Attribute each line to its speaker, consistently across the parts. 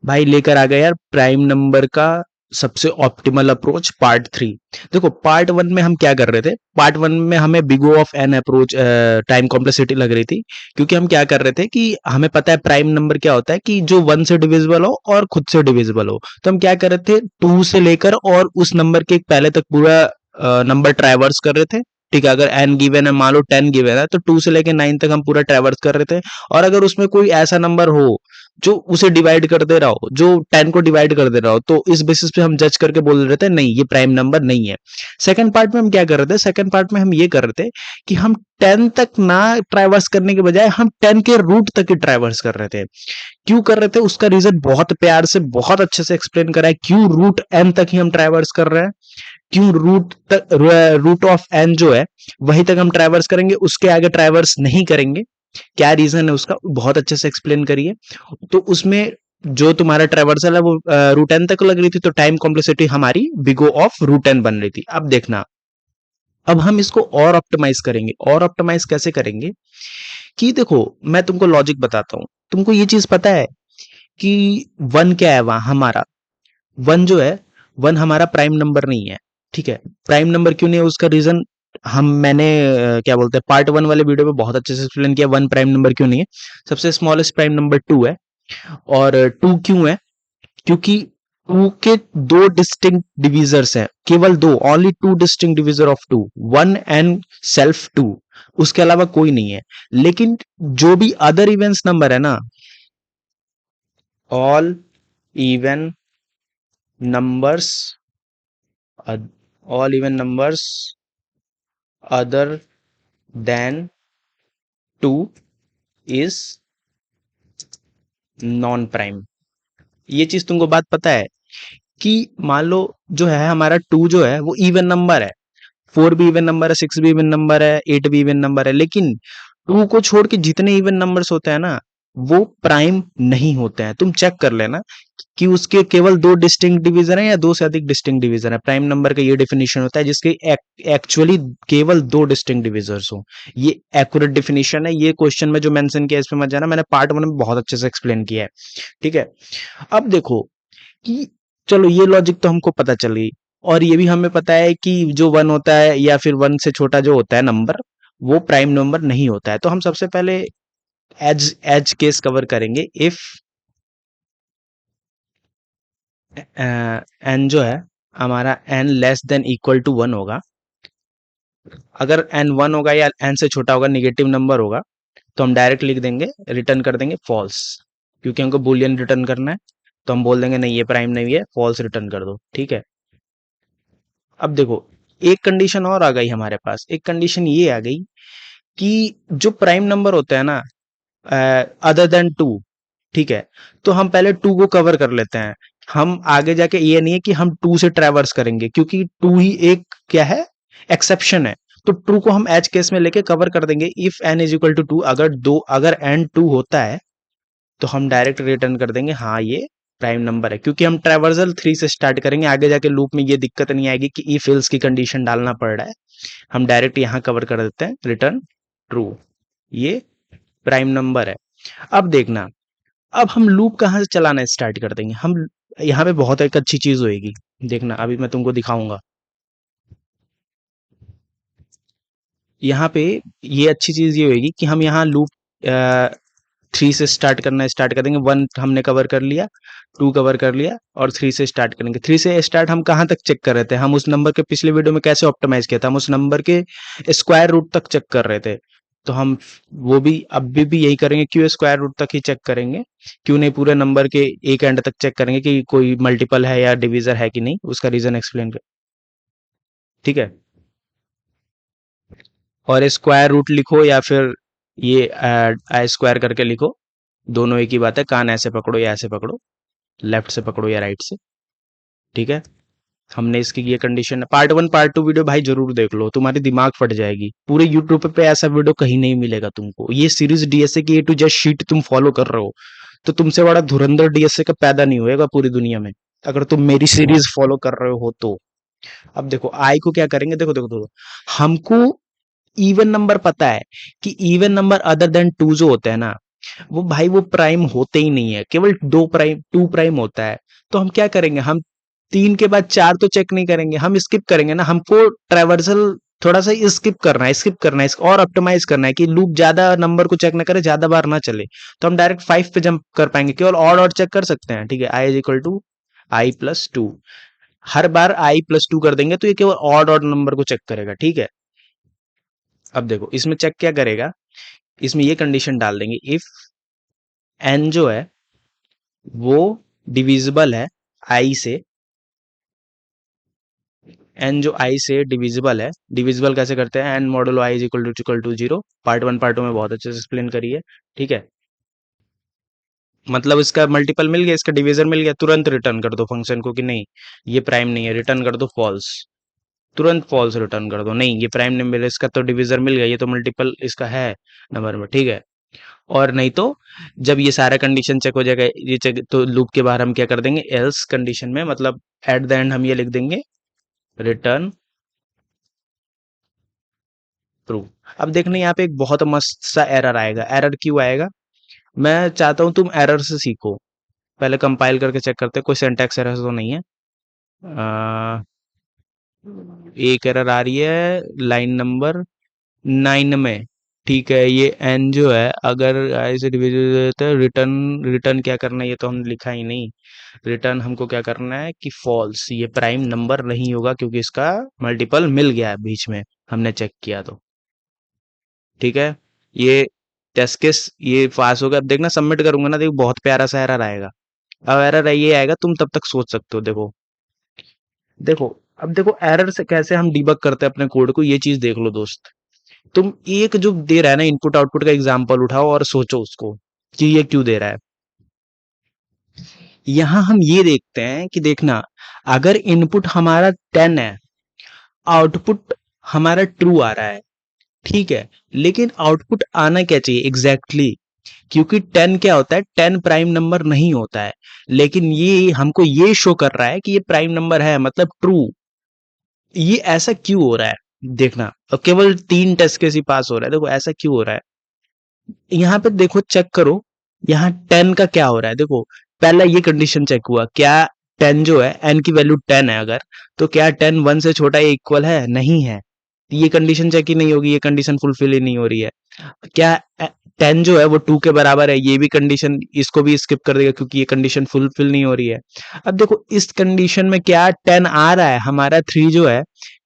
Speaker 1: भाई लेकर आ गया यार प्राइम नंबर का सबसे ऑप्टिमल अप्रोच पार्ट 3। देखो पार्ट 1 में हम क्या कर रहे थे, पार्ट 1 में हमें big O of an approach time complexity लग रही थी, क्योंकि हम क्या कर रहे थे कि हमें पता है प्राइम नंबर क्या होता है कि जो 1 से डिविजिबल हो और खुद से डिविजिबल हो। तो हम क्या कर रहे थे, 2 से लेकर और उस नंबर के पहले तक पूरा नंबर ट्रैवर्स कर रहे थे। ठीक है, अगर n गिवन है, मान लो 10 गिवन है, तो 2 से लेकर 9 तक हम पूरा ट्रैवर्स कर रहे थे। और अगर उसमें कोई ऐसा नंबर हो जो उसे डिवाइड कर दे रहा हो, जो 10 को डिवाइड कर दे रहा हो, तो इस बेसिस पे हम जज करके बोल रहे थे नहीं ये प्राइम नंबर नहीं है। सेकंड पार्ट में हम क्या कर रहे थे, सेकंड पार्ट में हम ये कर रहे थे कि हम 10 तक ना ट्रैवर्स करने के बजाय हम 10 के रूट तक ही ट्रैवर्स कर रहे थे। क्यों कर रहे थे उसका रीजन बहुत प्यार से बहुत अच्छे से एक्सप्लेन करा है, क्यों रूट n तक ही हम ट्रैवर्स कर रहे हैं, क्यों रूट तक, रूट ऑफ n जो है वहीं तक हम ट्रैवर्स करेंगे, उसके आगे ट्रैवर्स नहीं करेंगे। क्या रीजन है उसका बहुत अच्छे से एक्सप्लेन करिए। तो उसमें जो तुम्हारा ट्रेवर्सल है वो रूट एन तक लग रही थी, तो टाइम कॉम्प्लेक्सिटी हमारी big O of root N बन रही थी। अब देखना, अब हम इसको और ऑप्टिमाइज करेंगे। और ऑप्टिमाइज कैसे करेंगे कि देखो मैं तुमको लॉजिक बताता हूं। तुमको ये चीज पता है कि वन क्या है, वहां हमारा वन जो है, वन हमारा प्राइम नंबर नहीं है। ठीक है, प्राइम नंबर क्यों नहीं है उसका रीजन मैंने क्या बोलते हैं पार्ट 1 वाले वीडियो में बहुत अच्छे से एक्सप्लेन किया, वन प्राइम नंबर क्यों नहीं है। सबसे स्मॉलेस्ट प्राइम नंबर 2 है। और 2 क्यों है, क्योंकि 2 के दो डिस्टिंक्ट डिविजर्स हैं, केवल दो, only 2 distinct divisor of 2, 1 and self 2, उसके अलावा कोई नहीं है। लेकिन जो भी अदर इवेंट्स नंबर है ना, all even numbers, all even numbers other than 2 is non prime. ये चीज तुमको बात पता है कि मान लो जो है हमारा 2 जो है वो इवन नंबर है, 4 भी इवन नंबर है, 6 भी इवन नंबर है, 8 भी इवन नंबर है, लेकिन 2 को छोड़ के जितने इवन नंबर्स होते हैं ना वो प्राइम नहीं होते हैं। तुम चेक कर लेना कि उसके केवल दो डिस्टिंक्ट डिवीजन है या दो से अधिक डिस्टिंक्ट डिवीजन है। प्राइम नंबर का ये डेफिनेशन होता है जिसके एक्चुअली केवल दो डिस्टिंक्ट डिविजर्स हो। ये एक्यूरेट डेफिनेशन है, ये क्वेश्चन में जो मेंशन किया है इसमें मत जाना, मैंने पार्ट 1 में बहुत अच्छे से एक्सप्लेन किया है। ठीक है, अब देखो कि चलो ये लॉजिक तो हमको पता चल गई, और ये भी हमें पता है कि जो 1 होता है या फिर 1 से छोटा जो होता है नंबर वो प्राइम नंबर नहीं होता है। तो हम सबसे पहले एज एज केस कवर करेंगे। इफ एन जो है हमारा N less than equal to 1 होगा, अगर एन 1 होगा या एन से छोटा होगा, निगेटिव नंबर होगा, तो हम डायरेक्ट लिख देंगे, रिटर्न कर देंगे फॉल्स, क्योंकि हमको बुलियन रिटर्न करना है। तो हम बोल देंगे नहीं ये प्राइम नहीं है, फॉल्स रिटर्न कर दो। ठीक है, अब देखो एक कंडीशन और आ गई हमारे पास, एक कंडीशन ये आ गई कि जो प्राइम नंबर होता है ना अदर देन 2, ठीक है, तो हम पहले 2 को कवर कर लेते हैं। हम आगे जाके ये नहीं है कि हम 2 से ट्रैवर्स करेंगे, क्योंकि 2 ही एक क्या है, एक्सेप्शन है। तो 2 को हम एज केस में लेके कवर कर देंगे। If n is equal to 2, अगर n 2 होता है तो हम डायरेक्ट रिटर्न कर देंगे हाँ ये प्राइम नंबर है, क्योंकि हम ट्रैवर्सल 3 से स्टार्ट करेंगे। आगे जाके लूप में ये दिक्कत नहीं आएगी कि इफ एल्स की कंडीशन डालना पड़ रहा है। हम डायरेक्ट यहाँ कवर कर देते हैं रिटर्न ट्रू, ये प्राइम नंबर है। अब देखना, अब हम लूप कहाँ से चलाना स्टार्ट कर देंगे, हम यहाँ पे बहुत एक अच्छी चीज होएगी। देखना अभी मैं तुमको दिखाऊंगा। यहाँ पे ये अच्छी चीज ये होगी कि हम यहाँ लूप 3 से स्टार्ट कर देंगे। 1 हमने कवर कर लिया, 2 कवर कर लिया, और 3 से स्टार्ट करेंगे। 3 से स्टार्ट हम कहाँ तक चेक कर रहे थे, हम उस नंबर के पिछले वीडियो में कैसे ऑप्टिमाइज किया था, हम उस नंबर के स्क्वायर रूट तक चेक कर रहे थे। तो हम वो भी अब भी यही करेंगे, क्यों स्क्वायर रूट तक ही चेक करेंगे, क्यों नहीं पूरे नंबर के एक एंड तक चेक करेंगे कि कोई मल्टीपल है या डिविजर है कि नहीं, उसका रीजन एक्सप्लेन कर। ठीक है, और स्क्वायर रूट लिखो या फिर ये आई स्क्वायर करके लिखो, दोनों एक ही बात है। कान ऐसे पकड़ो या ऐसे पकड़ो, लेफ्ट से पकड़ो या राइट से। ठीक है, हमने इसकी ये कंडीशन, पार्ट 1 पार्ट 2 वीडियो भाई जरूर देख लो, तुम्हारी दिमाग फट जाएगी। पूरे यूट्यूब पे ऐसा वीडियो कहीं नहीं मिलेगा तुमको। ये सीरीज डीएसए की A to Z शीट तुम फॉलो कर रहे हो, तो तुमसे बड़ा धुरंधर डीएसए का पैदा नहीं होएगा पूरी दुनिया में, अगर तुम मेरी सीरीज फॉलो कर रहे हो तो। अब देखो आई को क्या करेंगे, देखो देखो देखो, हमको इवन नंबर पता है कि इवन नंबर अदर देन 2 जो होते हैं ना, वो भाई वो प्राइम होते ही नहीं है, केवल दो प्राइम, टू प्राइम होता है। तो हम क्या करेंगे, हम 3 के बाद 4 तो चेक नहीं करेंगे, हम स्किप करेंगे ना, हमको ट्रैवर्सल थोड़ा सा स्किप करना है, स्किप करना है और ऑप्टिमाइज करना है कि लूप ज्यादा नंबर को चेक ना करे, ज्यादा बार ना चले। तो हम डायरेक्ट 5 पे जंप कर पाएंगे, केवल ऑड चेक कर सकते हैं, ठीक है। I is equal to I plus two, हर बार आई प्लस टू कर देंगे तो ये केवल ऑड नंबर को चेक करेगा, ठीक है। अब देखो इसमें चेक क्या करेगा, इसमें ये कंडीशन डाल देंगे, इफ एन जो है वो डिविजिबल है आई से, एन जो आई से डिविजिबल है, डिविजिबल कैसे करते हैं, N modulo I is equal to zero, part one part two में बहुत अच्छे से एक्सप्लेन करी है, ठीक है। मतलब इसका मल्टीपल मिल गया, इसका डिवीजर मिल गया, तुरंत रिटर्न कर दो फंक्शन को कि नहीं ये प्राइम नहीं है, रिटर्न कर दो फॉल्स, तुरंत फॉल्स रिटर्न कर दो, नहीं ये प्राइम नहीं मिला, इसका तो डिवीजर मिल गया, ये तो मल्टीपल इसका है नंबर में, ठीक है। और नहीं तो जब ये सारा कंडीशन चेक हो जाएगा, ये चेक तो लूप के बाहर हम क्या कर देंगे, एल्स कंडीशन में, मतलब एट द एंड हम ये लिख देंगे रिटर्न ट्रू। अब देखना यहाँ पे एक बहुत मस्त सा एरर आएगा, एरर क्यों आएगा, मैं चाहता हूं तुम एरर से सीखो। पहले कंपाइल करके चेक करते हैं, कोई सिंटैक्स एरर तो नहीं है। अ, एक एरर आ रही है लाइन नंबर 9 में, ठीक है। ये एन जो है अगर ऐसे डिविजन तो रिटर्न, रिटर्न क्या करना है ये तो हमने लिखा ही नहीं, रिटर्न हमको क्या करना है कि फॉल्स, ये प्राइम नंबर नहीं होगा क्योंकि इसका मल्टीपल मिल गया है बीच में, हमने चेक किया तो, ठीक है। ये टेस्ट केस ये पास हो गया। अब देखना सबमिट करूंगा ना, देखो बहुत प्यारा सा एरर आएगा। अब एरर ये आएगा, तुम तब तक सोच सकते हो, देखो देखो। अब देखो एरर से कैसे हम डिबग करते हैं अपने कोड को, ये चीज देख लो दोस्त। तुम एक जो दे रहा है ना इनपुट आउटपुट का एग्जांपल उठाओ और सोचो उसको कि ये क्यों दे रहा है। यहां हम ये देखते हैं कि देखना, अगर इनपुट हमारा 10 है, आउटपुट हमारा ट्रू आ रहा है, ठीक है। लेकिन आउटपुट आना क्या चाहिए एग्जैक्टली exactly? क्योंकि 10 क्या होता है, 10 प्राइम नंबर नहीं होता है, लेकिन ये हमको ये शो कर रहा है कि ये प्राइम नंबर है, मतलब ट्रू। ये ऐसा क्यों हो रहा है देखना, और केवल 3 टेस्ट केस ही पास हो रहा है, देखो ऐसा क्यों हो रहा है। यहाँ पे देखो चेक करो, यहाँ 10 का क्या हो रहा है, देखो पहला ये कंडीशन चेक हुआ, क्या 10 जो है एन की वैल्यू 10 है अगर, तो क्या 10 1 से छोटा या इक्वल है, नहीं है। ये कंडीशन चेक ही नहीं होगी, ये कंडीशन फुलफिल ही नहीं हो रही है। क्या 10 जो है वो 2 के बराबर है, ये भी कंडीशन, इसको भी स्किप कर देगा क्योंकि ये कंडीशन फुलफिल नहीं हो रही है। अब देखो इस कंडीशन में क्या 10 आ रहा है, हमारा 3 जो है,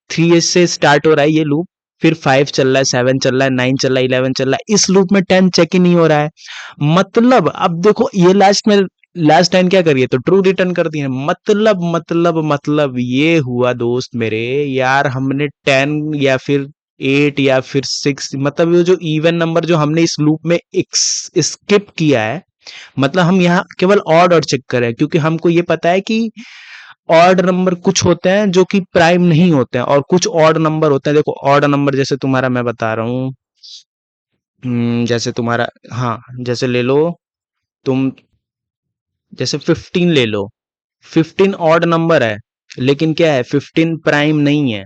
Speaker 1: 3 से स्टार्ट हो रहा है ये लूप, फिर 5 चल रहा है, 7 चल रहा है, 9 चल रहा है, 11 चल रहा है, इस लूप में 10 चेक ही नहीं हो रहा है। मतलब अब देखो ये लास्ट में, लास्ट 10 क्या करिए तो ट्रू रिटर्न कर दिए, मतलब ये हुआ दोस्त मेरे यार, हमने 10 या फिर 8 या फिर 6, मतलब ये जो इवन नंबर जो हमने इस लूप में स्किप किया है, मतलब हम यहाँ केवल ऑड और चेक करें, क्योंकि हमको ये पता है कि ऑड नंबर कुछ होते हैं जो कि प्राइम नहीं होते हैं, और कुछ ऑड नंबर होते हैं। देखो ऑड नंबर जैसे तुम्हारा मैं बता रहा हूँ, जैसे तुम्हारा, हाँ जैसे ले लो तुम, जैसे 15 ले लो, 15 ऑड नंबर है, लेकिन क्या है 15 प्राइम नहीं है।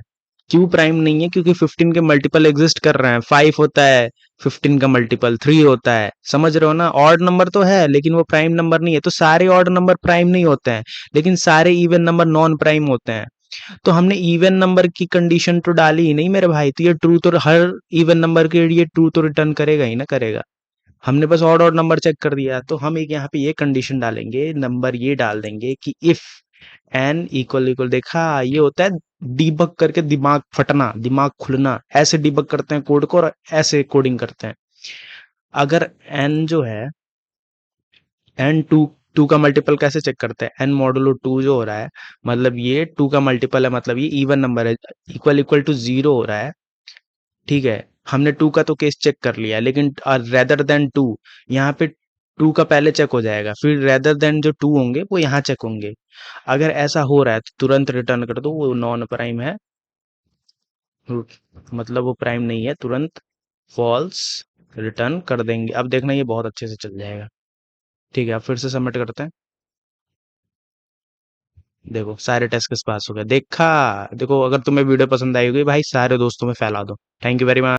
Speaker 1: क्यों प्राइम नहीं है, क्योंकि 15 के मल्टीपल एग्जिस्ट कर रहे हैं, 5 होता है 15 का मल्टीपल, 3 होता है, समझ रहे हो ना। ऑड नंबर तो है लेकिन वो प्राइम नंबर नहीं है, तो सारे ऑड नंबर प्राइम नहीं होते हैं, लेकिन सारे इवन नंबर नॉन प्राइम होते हैं। तो हमने इवन नंबर की कंडीशन तो डाली ही नहीं मेरे भाई, तो ये ट्रू तो हर इवन नंबर के लिए ट्रू तो रिटर्न करेगा ही ना, करेगा। हमने बस ऑड ऑड नंबर चेक कर दिया, तो हम एक यहाँ पे ये कंडीशन डालेंगे, नंबर ये डाल देंगे कि इफ एन इक्वल इक्वल, देखा ये होता है डीबग करके दिमाग फटना, दिमाग खुलना, ऐसे डीबग करते हैं कोड को और ऐसे कोडिंग करते हैं। अगर एन जो है, एन टू, टू का मल्टीपल कैसे चेक करते हैं, एन मॉडुलो टू जो हो रहा है, मतलब ये टू का मल्टीपल है, मतलब ये इवन नंबर है, इक्वल इक्वल टू जीरो हो रहा है, ठीक है। हमने टू का तो केस चेक कर लिया, लेकिन रेदर देन टू, यहाँ पे टू का पहले चेक हो जाएगा, फिर रेदर देन जो टू होंगे वो यहाँ चेक होंगे। अगर ऐसा हो रहा है तो तुरंत रिटर्न कर दो, वो नॉन प्राइम है, मतलब वो प्राइम नहीं है, तुरंत फॉल्स रिटर्न कर देंगे। अब देखना ये बहुत अच्छे से चल जाएगा, ठीक है। अब फिर से सबमिट करते हैं, देखो सारे टेस्ट किस पास हो गए, देखा। देखो अगर तुम्हें वीडियो पसंद आई होगी भाई, सारे दोस्तों में फैला दो। Thank you very much.